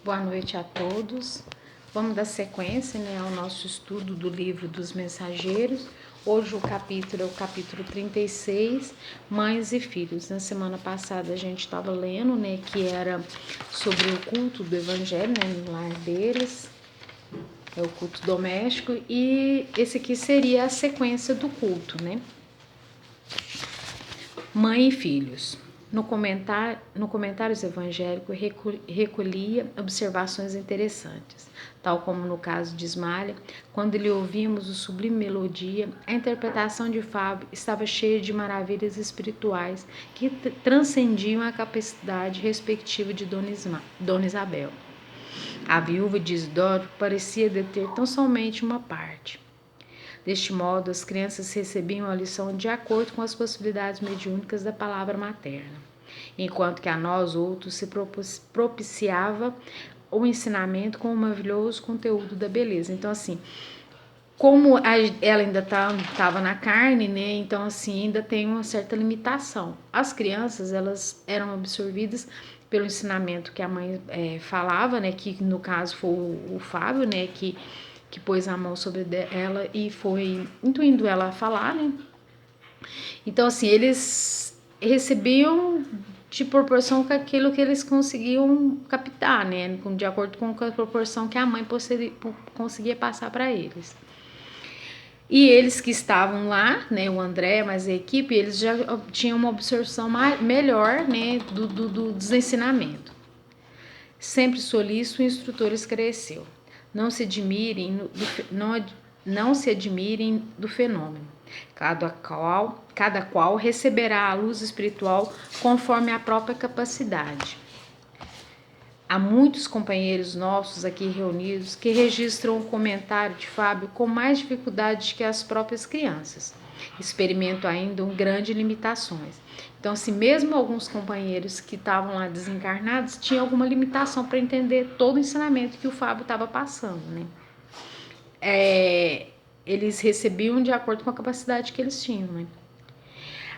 Boa noite a todos. Vamos dar sequência, ao nosso estudo do livro dos Mensageiros. Hoje o capítulo é o capítulo 36, Mães e Filhos. Na semana passada a gente estava lendo, que era sobre o culto do Evangelho, no lar deles, é o culto doméstico, e esse aqui seria a sequência do culto, Mãe e Filhos. No Comentários Evangélicos recolhia observações interessantes, tal como no caso de Ismália, quando lhe ouvimos o sublime melodia, a interpretação de Fábio estava cheia de maravilhas espirituais que transcendiam a capacidade respectiva de Dona Isabel. A viúva de Isidoro parecia deter tão somente uma parte. Deste modo, as crianças recebiam a lição de acordo com as possibilidades mediúnicas da palavra materna, enquanto que a nós outros se propiciava o ensinamento com o maravilhoso conteúdo da beleza. Então, assim, como ela ainda estava na carne, então, assim, ainda tem uma certa limitação. As crianças, elas eram absorvidas pelo ensinamento que a mãe falava, que no caso foi o Fábio, que pôs a mão sobre ela e foi intuindo ela a falar, Então, assim, eles recebiam de proporção com aquilo que eles conseguiam captar, de acordo com a proporção que a mãe conseguia passar para eles. E eles que estavam lá, o André, mas a equipe, eles já tinham uma absorção melhor, dos ensinamentos. Sempre solícito, o instrutor esclareceu. Não se admirem do fenômeno. Cada qual receberá a luz espiritual conforme a própria capacidade. Há muitos companheiros nossos aqui reunidos que registram o comentário de Fábio com mais dificuldade que as próprias crianças. Experimento ainda grandes limitações. Então, assim, mesmo alguns companheiros que estavam lá desencarnados tinham alguma limitação para entender todo o ensinamento que o Fábio estava passando, Eles recebiam de acordo com a capacidade que eles tinham,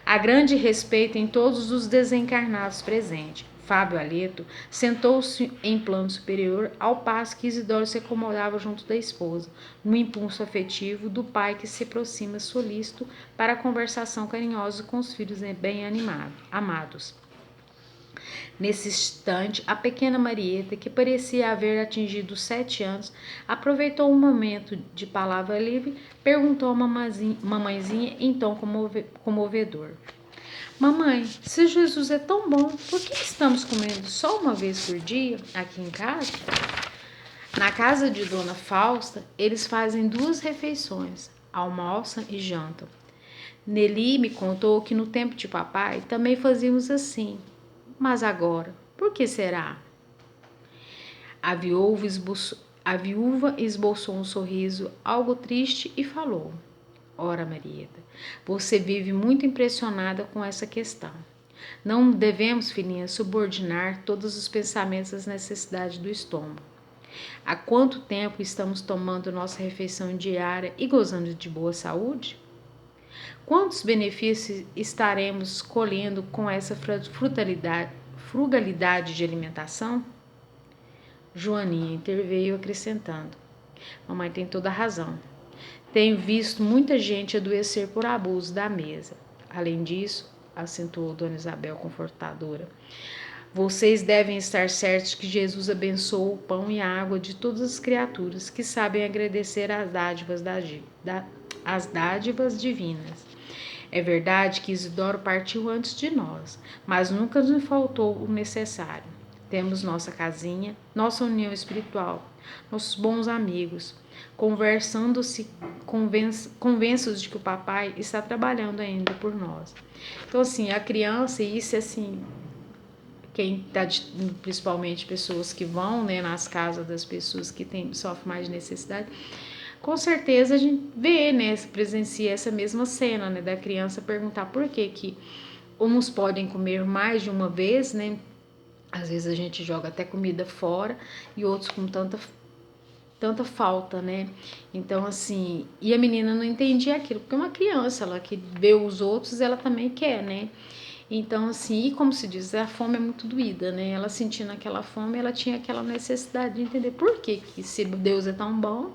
Há grande respeito em todos os desencarnados presentes. Fábio Aleto sentou-se em plano superior, ao passo que Isidoro se acomodava junto da esposa, no impulso afetivo do pai que se aproxima solícito para a conversação carinhosa com os filhos bem amados. Nesse instante, a pequena Marieta, que parecia haver atingido os 7 anos, aproveitou um momento de palavra livre, perguntou a mamãezinha em tom comovedor. Mamãe, se Jesus é tão bom, por que estamos comendo só uma vez por dia aqui em casa? Na casa de Dona Fausta, eles fazem 2 refeições, almoçam e jantam. Nelly me contou que no tempo de papai também fazíamos assim. Mas agora, por que será? A viúva esboçou um sorriso algo triste e falou. Ora, Marieta, você vive muito impressionada com essa questão. Não devemos, filhinha, subordinar todos os pensamentos às necessidades do estômago. Há quanto tempo estamos tomando nossa refeição diária e gozando de boa saúde? Quantos benefícios estaremos colhendo com essa frugalidade de alimentação? Joaninha interveio acrescentando. Mamãe tem toda a razão. Tenho visto muita gente adoecer por abuso da mesa. Além disso, acentuou Dona Isabel confortadora, vocês devem estar certos que Jesus abençoou o pão e a água de todas as criaturas que sabem agradecer às dádivas divinas. É verdade que Isidoro partiu antes de nós, mas nunca nos faltou o necessário. Temos nossa casinha, nossa união espiritual, nossos bons amigos. Conversando-se, convenço-os de que o papai está trabalhando ainda por nós. Então, assim, a criança, e isso, assim, quem tá, principalmente pessoas que vão, nas casas das pessoas que sofrem mais de necessidade, com certeza a gente vê, presencia essa mesma cena, da criança perguntar por que uns podem comer mais de uma vez, Às vezes a gente joga até comida fora e outros com tanta falta, Então, assim, e a menina não entendia aquilo, porque uma criança, ela que vê os outros, ela também quer, Então, assim, e como se diz, a fome é muito doída, né? Ela sentindo aquela fome, ela tinha aquela necessidade de entender por que se Deus é tão bom,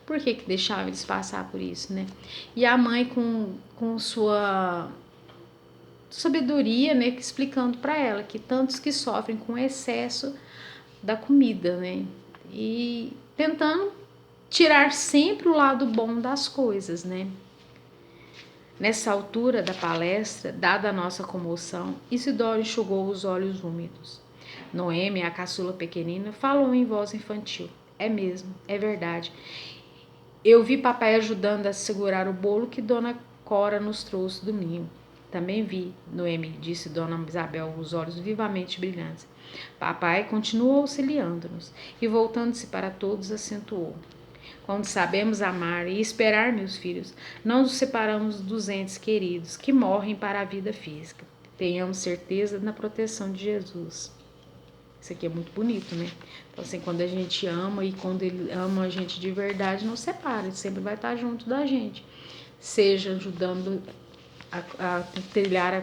por que deixava eles passar por isso, né? E a mãe com sua sabedoria, né, explicando para ela que tantos que sofrem com excesso da comida, né? E tentando tirar sempre o lado bom das coisas, né? Nessa altura da palestra, dada a nossa comoção, Isidoro enxugou os olhos úmidos. Noemi, a caçula pequenina, falou em voz infantil. É mesmo, é verdade. Eu vi papai ajudando a segurar o bolo que Dona Cora nos trouxe do ninho. Também vi, Noemi, disse Dona Isabel, os olhos vivamente brilhantes. Papai continuou auxiliando-nos e, voltando-se para todos, acentuou. Quando sabemos amar e esperar, meus filhos, não nos separamos dos entes queridos que morrem para a vida física. Tenhamos certeza na proteção de Jesus. Isso aqui é muito bonito, né? Então, assim, quando a gente ama e quando ele ama a gente de verdade, não separa, ele sempre vai estar junto da gente. Seja ajudando a trilhar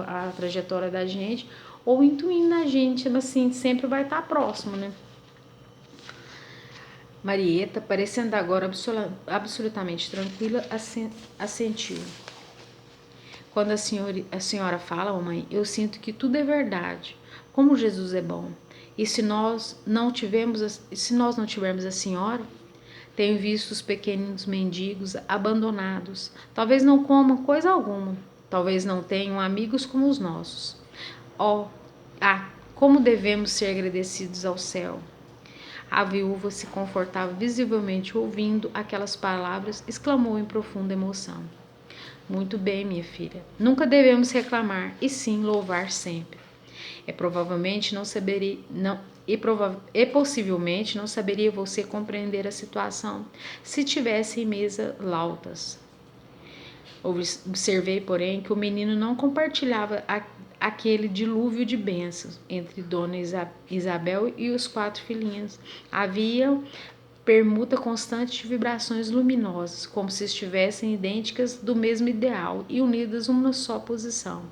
a trajetória da gente ou intuindo a gente, assim, sempre vai estar próximo, né? Marieta, parecendo agora absolutamente tranquila, assentiu. Quando a senhora fala, mamãe, eu sinto que tudo é verdade. Como Jesus é bom. E se nós não tivermos a senhora, tenho visto os pequenos mendigos abandonados. Talvez não comam coisa alguma. Talvez não tenham amigos como os nossos. Como devemos ser agradecidos ao céu. A viúva se confortava visivelmente ouvindo aquelas palavras, exclamou em profunda emoção. Muito bem, minha filha. Nunca devemos reclamar, e sim louvar sempre. Possivelmente não saberia você compreender a situação se tivesse em mesa lautas. Observei, porém, que o menino não compartilhava aquele dilúvio de bênçãos entre Dona Isabel e os 4 filhinhos. Havia permuta constante de vibrações luminosas, como se estivessem idênticas do mesmo ideal e unidas numa só posição.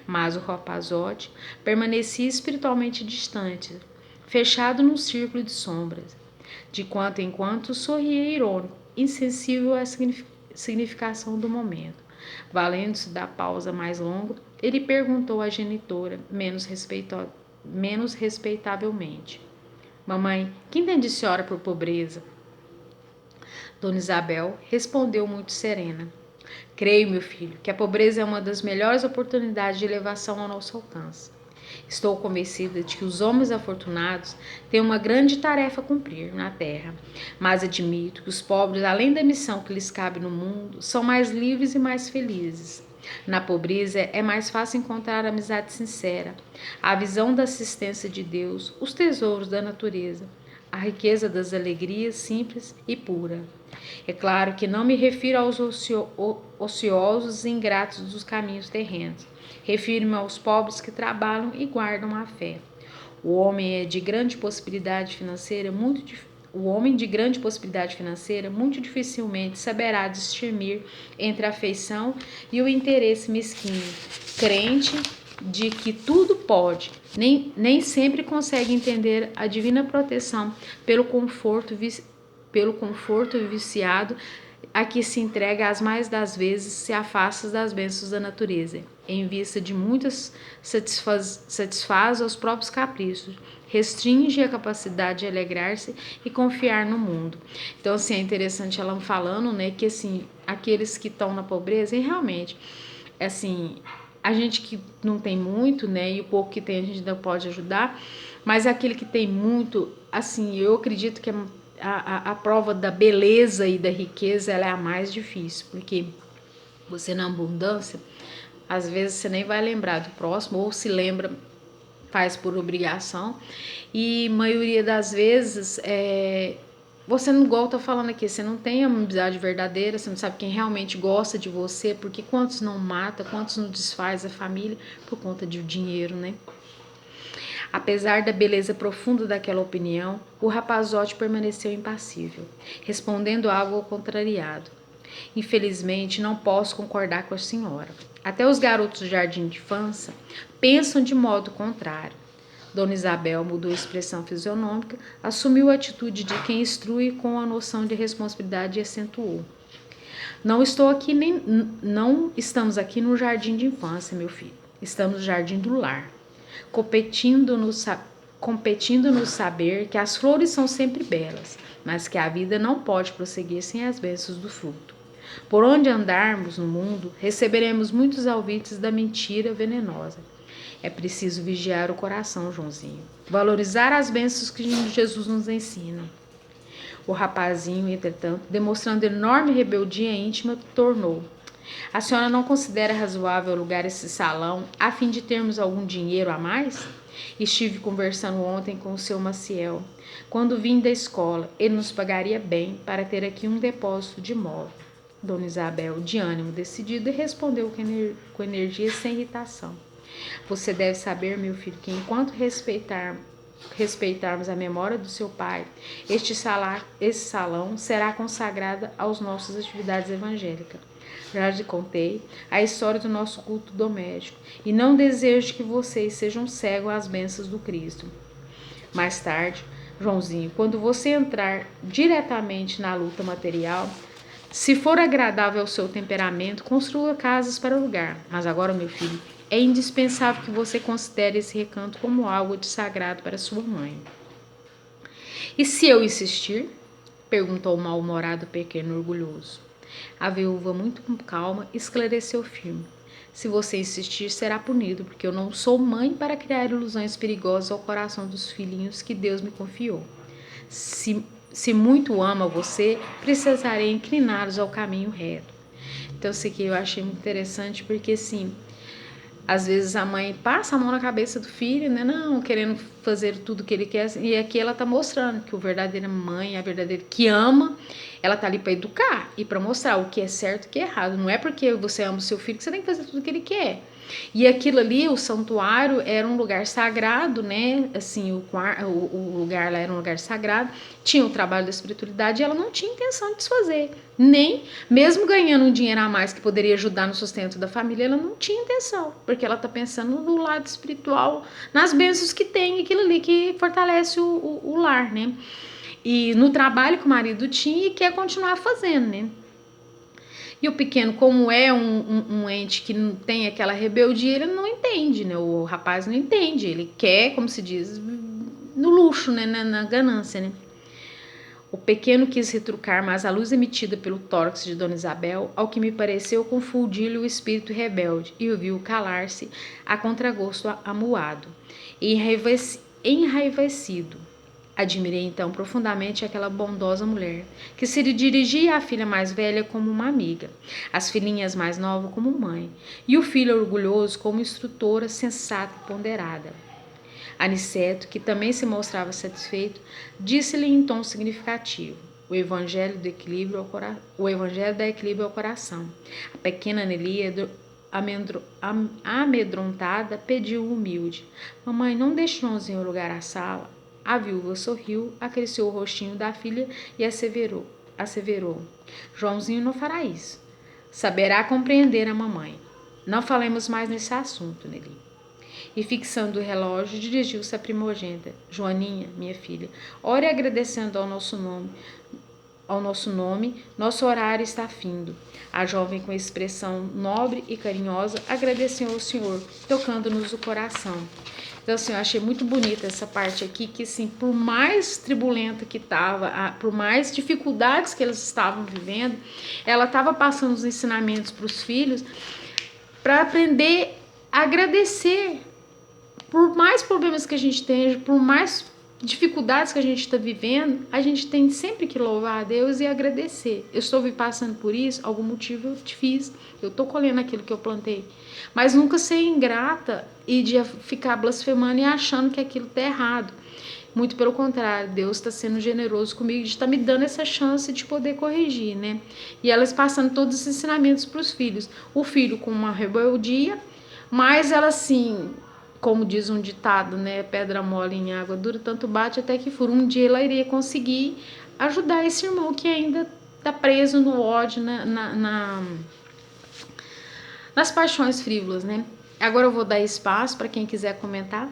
Mas o rapazote permanecia espiritualmente distante, fechado num círculo de sombras. De quando em quando sorria irônico, insensível à significação do momento. Valendo-se da pausa mais longa, ele perguntou à genitora, menos respeitavelmente. Mamãe, que entende a senhora por pobreza? Dona Isabel respondeu muito serena. Creio, meu filho, que a pobreza é uma das melhores oportunidades de elevação ao nosso alcance. Estou convencida de que os homens afortunados têm uma grande tarefa a cumprir na terra, mas admito que os pobres, além da missão que lhes cabe no mundo, são mais livres e mais felizes. Na pobreza é mais fácil encontrar a amizade sincera, a visão da assistência de Deus, os tesouros da natureza, a riqueza das alegrias simples e pura. É claro que não me refiro aos ociosos e ingratos dos caminhos terrenos. Refiro-me aos pobres que trabalham e guardam a fé. O homem de grande possibilidade financeira muito dificilmente saberá discernir entre a afeição e o interesse mesquinho, crente de que tudo pode, nem sempre consegue entender a divina proteção pelo conforto viciado a que se entrega as mais das vezes se afasta das bênçãos da natureza, em vista de muitas satisfaz aos próprios caprichos, restringe a capacidade de alegrar-se e confiar no mundo. Então, assim, é interessante ela falando, né, que, assim, aqueles que estão na pobreza, e realmente, assim, a gente que não tem muito, né, e o pouco que tem a gente ainda pode ajudar, mas aquele que tem muito, assim, eu acredito que a prova da beleza e da riqueza ela é a mais difícil, porque você na abundância, às vezes você nem vai lembrar do próximo, ou se lembra, faz por obrigação, e maioria das vezes você não, igual eu tô falando aqui, você não tem uma amizade verdadeira, você não sabe quem realmente gosta de você, porque quantos não mata, quantos não desfaz a família por conta de dinheiro, né? Apesar da beleza profunda daquela opinião, o rapazote permaneceu impassível, respondendo algo ao contrariado. Infelizmente, não posso concordar com a senhora. Até os garotos do jardim de infância pensam de modo contrário. Dona Isabel mudou a expressão fisionômica, assumiu a atitude de quem instrui com a noção de responsabilidade e acentuou. Não estamos aqui no jardim de infância, meu filho. Estamos no jardim do lar, competindo no saber que as flores são sempre belas, mas que a vida não pode prosseguir sem as bênçãos do fruto. Por onde andarmos no mundo, receberemos muitos alvitres da mentira venenosa. É preciso vigiar o coração, Joãozinho. Valorizar as bênçãos que Jesus nos ensina. O rapazinho, entretanto, demonstrando enorme rebeldia íntima, tornou. A senhora não considera razoável alugar esse salão a fim de termos algum dinheiro a mais? Estive conversando ontem com o seu Maciel. Quando vim da escola, ele nos pagaria bem para ter aqui um depósito de móvel. Dona Isabel, de ânimo decidido, respondeu com energia sem irritação. Você deve saber, meu filho, que enquanto respeitarmos a memória do seu pai, esse salão será consagrado às nossas atividades evangélicas. Já lhe contei a história do nosso culto doméstico e não desejo que vocês sejam cegos às bênçãos do Cristo. Mais tarde, Joãozinho, quando você entrar diretamente na luta material, se for agradável ao seu temperamento, construa casas para alugar. Mas agora, meu filho, é indispensável que você considere esse recanto como algo de sagrado para sua mãe. E se eu insistir? Perguntou o mal-humorado pequeno orgulhoso. A viúva, muito com calma, esclareceu firme. Se você insistir, será punido, porque eu não sou mãe para criar ilusões perigosas ao coração dos filhinhos que Deus me confiou. Se muito ama você, precisarei incliná-los ao caminho reto. Então, isso aqui eu achei muito interessante, porque, assim, às vezes a mãe passa a mão na cabeça do filho, né? Não, querendo fazer tudo o que ele quer. E aqui ela tá mostrando que a verdadeira mãe, a verdadeira que ama, ela tá ali para educar e para mostrar o que é certo e o que é errado. Não é porque você ama o seu filho que você tem que fazer tudo o que ele quer. E aquilo ali, o santuário, era um lugar sagrado, né? Assim, o lugar lá era um lugar sagrado. Tinha o trabalho da espiritualidade e ela não tinha intenção de desfazer. Nem, mesmo ganhando um dinheiro a mais que poderia ajudar no sustento da família, ela não tinha intenção. Porque ela tá pensando no lado espiritual, nas bênçãos que tem, aquilo ali que fortalece o lar, né? E no trabalho que o marido tinha e quer continuar fazendo, né? E o pequeno, como é um ente que não tem aquela rebeldia, ele não entende, né? O rapaz não entende, ele quer, como se diz, no luxo, né? Na ganância, né? O pequeno quis retrucar, mas a luz emitida pelo tórax de Dona Isabel, ao que me pareceu, confundiu-lhe o espírito rebelde e o viu calar-se a contragosto amuado e enraivecido. Admirei então profundamente aquela bondosa mulher, que se dirigia à filha mais velha como uma amiga, às filhinhas mais novas como mãe, e o filho orgulhoso como instrutora sensata e ponderada. Aniceto, que também se mostrava satisfeito, disse-lhe em tom significativo: o evangelho dá equilíbrio ao coração. A pequena Nelia, amedrontada, pediu humilde: mamãe, não deixe Joãozinho alugar a sala. A viúva sorriu, acariciou o rostinho da filha e asseverou: Joãozinho não fará isso. Saberá compreender a mamãe. Não falemos mais nesse assunto, Nelly. E fixando o relógio, dirigiu-se à primogênita: Joaninha, minha filha, ore agradecendo ao nosso nome, nosso horário está findo. A jovem, com expressão nobre e carinhosa, agradeceu ao Senhor, tocando-nos o coração. Então, assim, eu achei muito bonita essa parte aqui, que, assim, por mais tribulenta que estava, por mais dificuldades que elas estavam vivendo, ela estava passando os ensinamentos para os filhos para aprender a agradecer. Por mais problemas que a gente tenha, por mais dificuldades que a gente está vivendo, a gente tem sempre que louvar a Deus e agradecer. Eu estou passando por isso, algum motivo eu te fiz, eu estou colhendo aquilo que eu plantei. Mas nunca ser ingrata e de ficar blasfemando e achando que aquilo está errado. Muito pelo contrário, Deus está sendo generoso comigo, está me dando essa chance de poder corrigir, né? E elas passando todos os ensinamentos para os filhos. O filho com uma rebeldia, mas ela assim, como diz um ditado, né? Pedra mole em água dura, tanto bate até que fura. Um dia ela iria conseguir ajudar esse irmão que ainda tá preso no ódio, nas paixões frívolas, né? Agora eu vou dar espaço para quem quiser comentar.